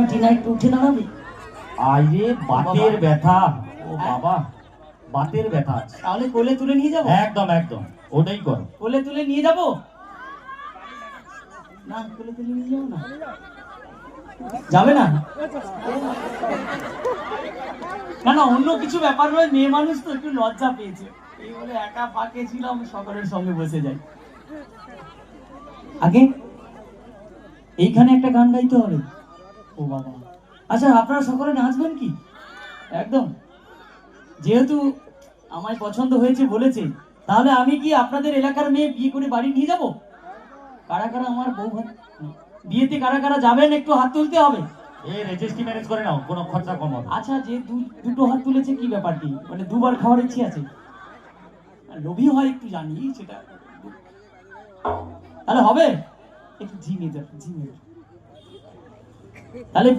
টিনা একটু উঠে দাঁড়াবে? আরে বাতের ব্যথা, ও বাবা বাতের ব্যথা আছে। তাহলে কোলে তুলে নিয়ে যাবো? একদম একদম ওটাই করো। কোলে তুলে নিয়ে যাবো? না কোলে তুলে নিয়ে যাবো না, যাবে না? না না অন্য কিছু ব্যাপার নয়, মেয়ে মানুষ তো একটু লজ্জা পেয়েছে, এই বলে একা ফাঁকে ছিলাম, সকলের সঙ্গে বসে যাই। আগে এইখানে একটা গান গাইতে হবে। ও বাবা, আচ্ছা আপনারা সকলে নাচবেন কি? একদম, যেহেতু আমায় পছন্দ হয়েছে বলেছে, তাহলে আমি কি আপনাদের এলাকার মেয়ে বিয়ে করে বাড়ি নিয়ে যাব? কারা কারা আমার বউ বিয়েতে কারা কারা যাবেন একটু হাত তুলতে হবে। এই রেজিস্ট্রি ম্যারেজ করে নাও, কোনো খরচা কম হবে। আচ্ছা, যে দুটো হাত তুলেছে কি ব্যাপার, কি মানে দুবার খাওয়ার ইচ্ছে আছে? লোভী হয় একটু জানি সেটা, তাহলে হবে একটু ঝিমিয়ে যাবে, ঝিমিয়ে তাহলে